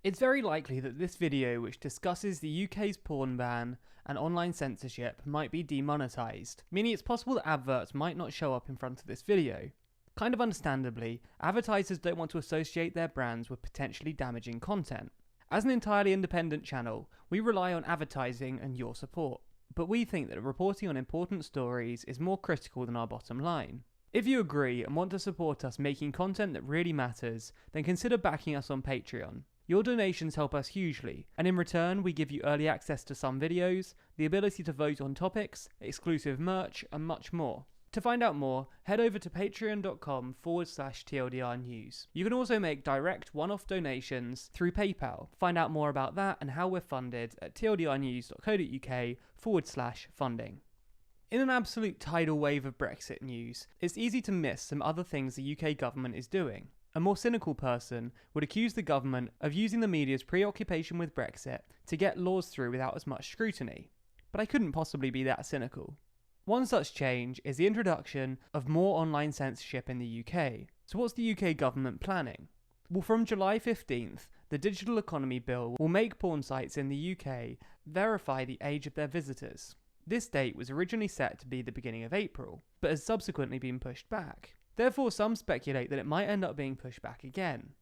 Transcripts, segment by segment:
It's very likely that this video, which discusses the UK's porn ban and online censorship, might be demonetised, meaning it's possible that adverts might not show up in front of this video. Kind of understandably, advertisers don't want to associate their brands with potentially damaging content. As an entirely independent channel, we rely on advertising and your support, but we think that reporting on important stories is more critical than our bottom line. If you agree and want to support us making content that really matters, then consider backing us on Patreon. Your donations help us hugely, and in return we give you early access to some videos, the ability to vote on topics, exclusive merch, and much more. To find out more, head over to patreon.com/TLDR news. You can also make direct one-off donations through PayPal. Find out more about that and how we're funded at tldrnews.co.uk/funding. In an absolute tidal wave of Brexit news, it's easy to miss some other things the UK government is doing. A more cynical person would accuse the government of using the media's preoccupation with Brexit to get laws through without as much scrutiny. But I couldn't possibly be that cynical. One such change is the introduction of more online censorship in the UK. So what's the UK government planning? Well, from July 15th, the Digital Economy Bill will make porn sites in the UK verify the age of their visitors. This date was originally set to be the beginning of April, but has subsequently been pushed back. Therefore, some speculate that it might end up being pushed back again.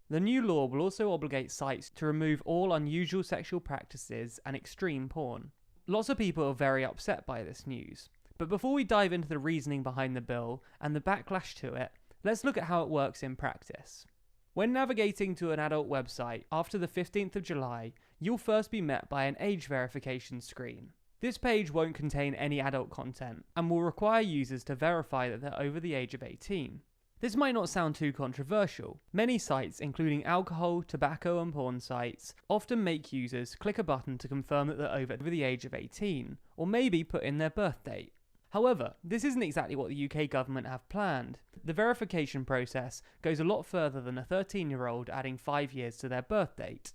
The new law will also obligate sites to remove all unusual sexual practices and extreme porn. Lots of people are very upset by this news. But before we dive into the reasoning behind the bill and the backlash to it, let's look at how it works in practice. When navigating to an adult website after the 15th of July, you'll first be met by an age verification screen. This page won't contain any adult content and will require users to verify that they're over the age of 18. This might not sound too controversial. Many sites, including alcohol, tobacco and porn sites, often make users click a button to confirm that they're over the age of 18, or maybe put in their birth date. However, this isn't exactly what the UK government have planned. The verification process goes a lot further than a 13-year-old adding 5 years to their birth date.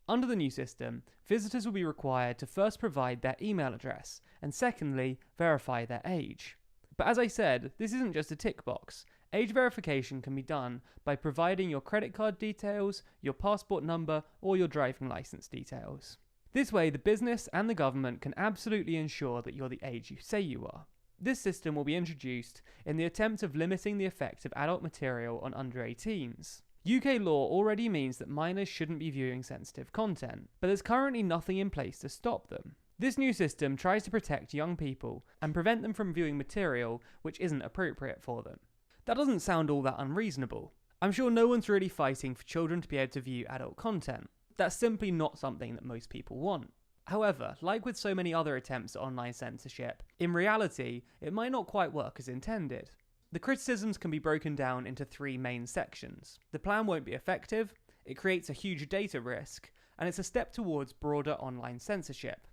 Under the new system, visitors will be required to first provide their email address, and secondly, verify their age. But as I said, this isn't just a tick box. Age verification can be done by providing your credit card details, your passport number, or your driving license details. This way, the business and the government can absolutely ensure that you're the age you say you are. This system will be introduced in the attempt of limiting the effect of adult material on under 18s. UK law already means that minors shouldn't be viewing sensitive content, but there's currently nothing in place to stop them. This new system tries to protect young people and prevent them from viewing material which isn't appropriate for them. That doesn't sound all that unreasonable. I'm sure no one's really fighting for children to be able to view adult content. That's simply not something that most people want. However, like with so many other attempts at online censorship, in reality, it might not quite work as intended. The criticisms can be broken down into 3 main sections. The plan won't be effective, it creates a huge data risk, and it's a step towards broader online censorship.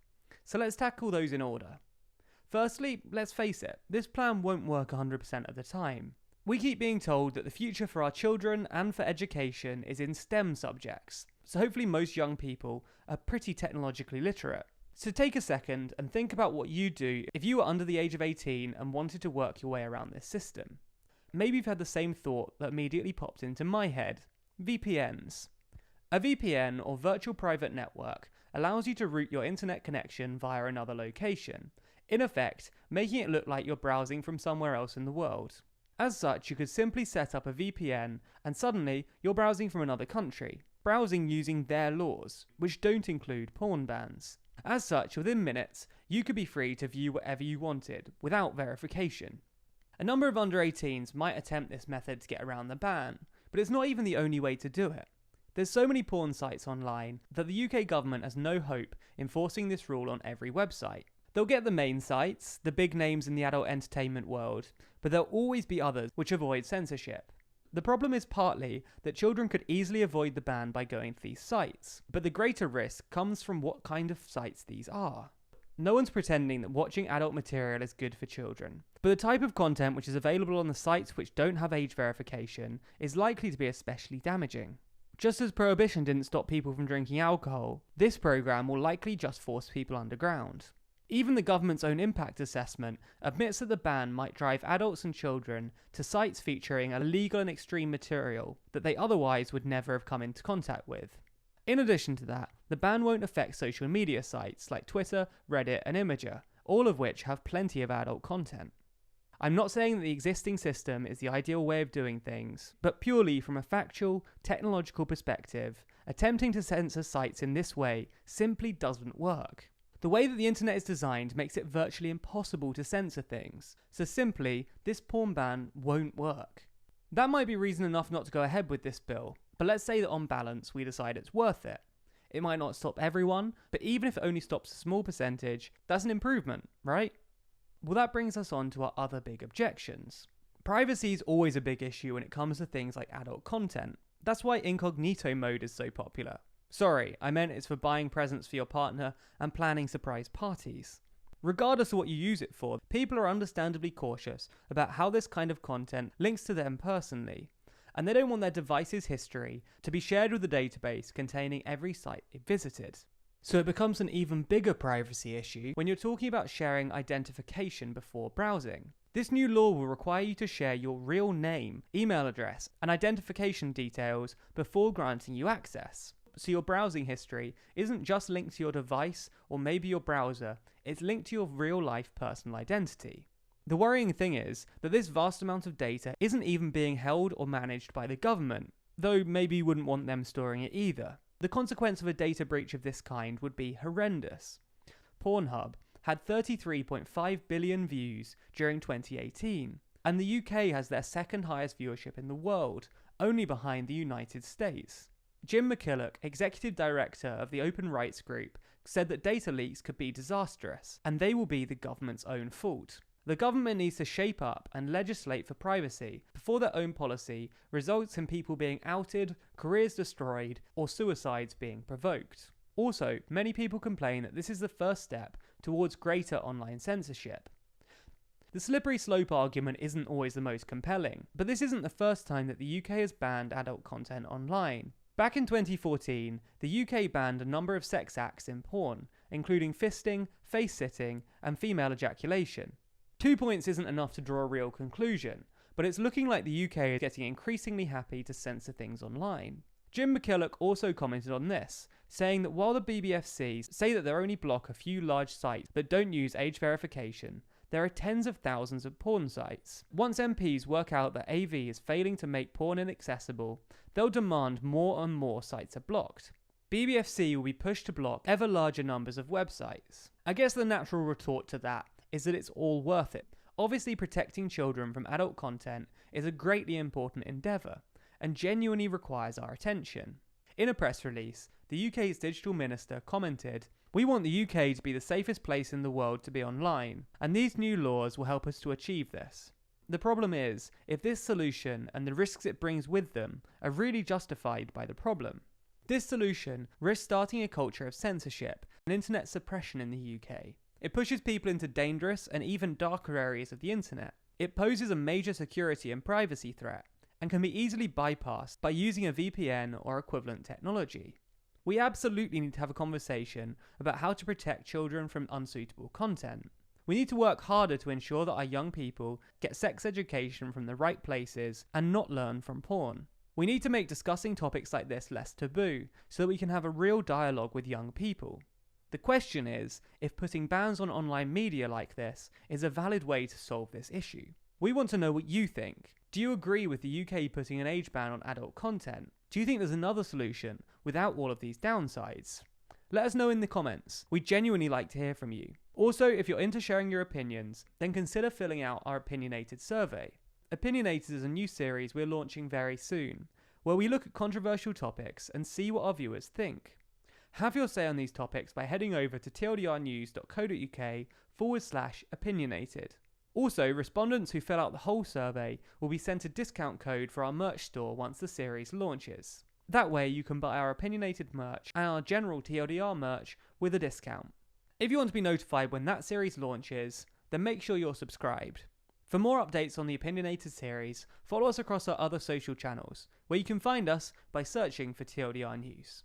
So let's tackle those in order. Firstly, let's face it, this plan won't work 100% of the time. We keep being told that the future for our children and for education is in STEM subjects, so hopefully most young people are pretty technologically literate. So take a second and think about what you'd do if you were under the age of 18 and wanted to work your way around this system. Maybe you've had the same thought that immediately popped into my head: VPNs. A VPN, or virtual private network, allows you to route your internet connection via another location, in effect making it look like you're browsing from somewhere else in the world. As such, you could simply set up a VPN and suddenly you're browsing from another country, browsing using their laws, which don't include porn bans. As such, within minutes, you could be free to view whatever you wanted, without verification. A number of under 18s might attempt this method to get around the ban, but it's not even the only way to do it. There's so many porn sites online that the UK government has no hope enforcing this rule on every website. They'll get the main sites, the big names in the adult entertainment world, but there'll always be others which avoid censorship. The problem is partly that children could easily avoid the ban by going to these sites, but the greater risk comes from what kind of sites these are. No one's pretending that watching adult material is good for children, but the type of content which is available on the sites which don't have age verification is likely to be especially damaging. Just as prohibition didn't stop people from drinking alcohol, this program will likely just force people underground. Even the government's own impact assessment admits that the ban might drive adults and children to sites featuring illegal and extreme material that they otherwise would never have come into contact with. In addition to that, the ban won't affect social media sites like Twitter, Reddit, and Imgur, all of which have plenty of adult content. I'm not saying that the existing system is the ideal way of doing things, but purely from a factual, technological perspective, attempting to censor sites in this way simply doesn't work. The way that the internet is designed makes it virtually impossible to censor things, so simply, this porn ban won't work. That might be reason enough not to go ahead with this bill, but let's say that on balance we decide it's worth it. It might not stop everyone, but even if it only stops a small percentage, that's an improvement, right? Well, that brings us on to our other big objections. Privacy is always a big issue when it comes to things like adult content. That's why incognito mode is so popular. Sorry, I meant it's for buying presents for your partner and planning surprise parties. Regardless of what you use it for, people are understandably cautious about how this kind of content links to them personally, and they don't want their device's history to be shared with a database containing every site it visited. So it becomes an even bigger privacy issue when you're talking about sharing identification before browsing. This new law will require you to share your real name, email address, and identification details before granting you access. So your browsing history isn't just linked to your device or maybe your browser, it's linked to your real-life personal identity. The worrying thing is that this vast amount of data isn't even being held or managed by the government, though maybe you wouldn't want them storing it either. The consequence of a data breach of this kind would be horrendous. Pornhub had 33.5 billion views during 2018, and the UK has their second highest viewership in the world, only behind the United States. Jim McKillop, executive director of the Open Rights Group, said that data leaks could be disastrous, and they will be the government's own fault. The government needs to shape up and legislate for privacy before their own policy results in people being outed, careers destroyed, or suicides being provoked. Also, many people complain that this is the first step towards greater online censorship. The slippery slope argument isn't always the most compelling, but this isn't the first time that the UK has banned adult content online. Back in 2014, the UK banned a number of sex acts in porn, including fisting, face-sitting, and female ejaculation. 2 points isn't enough to draw a real conclusion, but it's looking like the UK is getting increasingly happy to censor things online. Jim McKillop also commented on this, saying that while the BBFC say that they only block a few large sites that don't use age verification, there are tens of thousands of porn sites. Once MPs work out that AV is failing to make porn inaccessible, they'll demand more and more sites are blocked. BBFC will be pushed to block ever larger numbers of websites. I guess the natural retort to that is that it's all worth it. Obviously, protecting children from adult content is a greatly important endeavour, and genuinely requires our attention. In a press release, the UK's digital minister commented, "We want the UK to be the safest place in the world to be online, and these new laws will help us to achieve this." The problem is, if this solution and the risks it brings with them are really justified by the problem. This solution risks starting a culture of censorship and internet suppression in the UK. It pushes people into dangerous and even darker areas of the internet. It poses a major security and privacy threat, and can be easily bypassed by using a VPN or equivalent technology. We absolutely need to have a conversation about how to protect children from unsuitable content. We need to work harder to ensure that our young people get sex education from the right places and not learn from porn. We need to make discussing topics like this less taboo so that we can have a real dialogue with young people. The question is if putting bans on online media like this is a valid way to solve this issue. We want to know what you think. Do you agree with the UK putting an age ban on adult content? Do you think there's another solution without all of these downsides? Let us know in the comments. We'd genuinely like to hear from you. Also, if you're into sharing your opinions, then consider filling out our Opinionated survey. Opinionated is a new series we're launching very soon, where we look at controversial topics and see what our viewers think. Have your say on these topics by heading over to tldrnews.co.uk/opinionated. Also, respondents who fill out the whole survey will be sent a discount code for our merch store once the series launches. That way you can buy our opinionated merch and our general TLDR merch with a discount. If you want to be notified when that series launches, then make sure you're subscribed. For more updates on the Opinionated series, follow us across our other social channels, where you can find us by searching for TLDR News.